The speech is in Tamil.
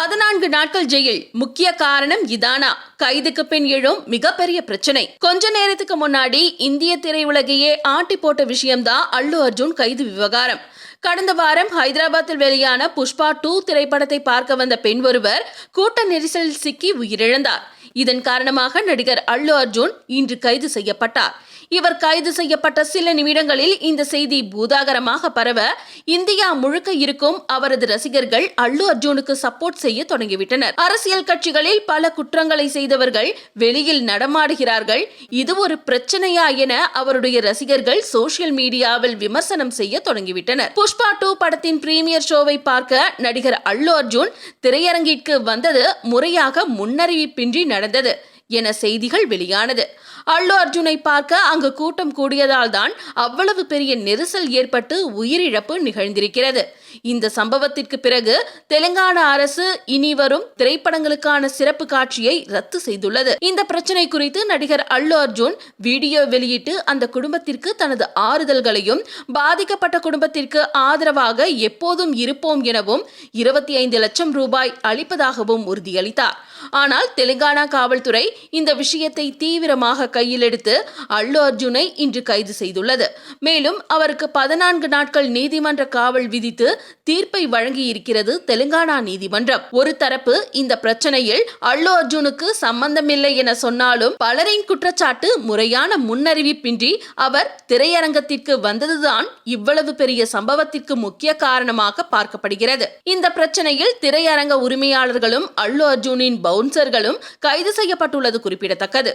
14 நாட்கள் ஜெயில். முக்கிய காரணம் இதானா? கைதுக்கு பின் எழும் மிகப்பெரிய பிரச்சனை. கொஞ்ச நேரத்துக்கு முன்னாடி இந்திய திரையுலகையே ஆட்டி போட்ட விஷயம்தான் அல்லு அர்ஜுன் கைது விவகாரம். கடந்த வாரம் ஹைதராபாத்தில் வெளியான புஷ்பா 2 திரைப்படத்தை பார்க்க வந்த பெண் ஒருவர் கூட்ட நெரிசலில் சிக்கி உயிரிழந்தார். இதன் காரணமாக நடிகர் அல்லு அர்ஜுன் இன்று கைது செய்யப்பட்டார். இவர் கைது செய்யப்பட்ட சில நிமிடங்களில் இந்த செய்தி பூதாகரமாக பரவ இந்தியா முழுக்க இருக்கும் அவரது ரசிகர்கள் அல்லு அர்ஜுனுக்கு சப்போர்ட் செய்ய தொடங்கிவிட்டனர். அரசியல் கட்சிகளில் பல குற்றங்களை செய்தவர்கள் வெளியில் நடமாடுகிறார்கள். இது ஒரு பிரச்சனையா என அவருடைய ரசிகர்கள் சோசியல் மீடியாவில் விமர்சனம் செய்ய தொடங்கிவிட்டனர். புஷ்பா 2 படத்தின் பிரீமியர் ஷோவை பார்க்க நடிகர் அல்லு அர்ஜுன் திரையரங்கிற்கு வந்தது முறையாக முன்னறிவிப்பின்றி நடந்தது என செய்திகள் வெளியானது. அல்லு அர்ஜுனை பார்க்க அங்கு கூட்டம் கூடியதால் தான் அவ்வளவு பெரிய நெரிசல் ஏற்பட்டு உயிரிழப்பு நிகழ்ந்திருக்கிறது. இந்த சம்பவத்திற்கு பிறகு தெலுங்கானா அரசு இனி வரும் திரைப்படங்களுக்கான சிறப்பு காட்சியை ரத்து செய்துள்ளது. இந்த பிரச்சனை குறித்து நடிகர் அல்லு அர்ஜுன் வீடியோ வெளியிட்டு அந்த குடும்பத்திற்கு தனது ஆறுதல்களையும் பாதிக்கப்பட்ட குடும்பத்திற்கு ஆதரவாக எப்போதும் இருப்போம் எனவும் 25 லட்சம் ரூபாய் அளிப்பதாகவும் உறுதியளித்தார். ஆனால் தெலுங்கானா காவல்துறை இந்த விஷயத்தை தீவிரமாக கையில் எடுத்து அல்லு அர்ஜுனை இன்று கைது செய்துள்ளது. மேலும் அவருக்கு 14 நாட்கள் நீதிமன்ற காவல் விதித்து தீர்ப்பை வழங்கியிருக்கிறது தெலுங்கானா நீதிமன்றம். ஒரு தரப்பு இந்த பிரச்சனையில் அல்லு அர்ஜுனுக்கு சம்பந்தமில்லை என சொன்னாலும் பலரின் குற்றச்சாட்டு முறையான முன்னறிவிப்பின்றி அவர் திரையரங்கத்திற்கு வந்ததுதான் இவ்வளவு பெரிய சம்பவத்திற்கு முக்கிய காரணமாக பார்க்கப்படுகிறது. இந்த பிரச்சனையில் திரையரங்க உரிமையாளர்களும் அல்லு அர்ஜுனின் பவுன்சர்களும் கைது செய்யப்பட்டுள்ளது குறிப்பிடத்தக்கது.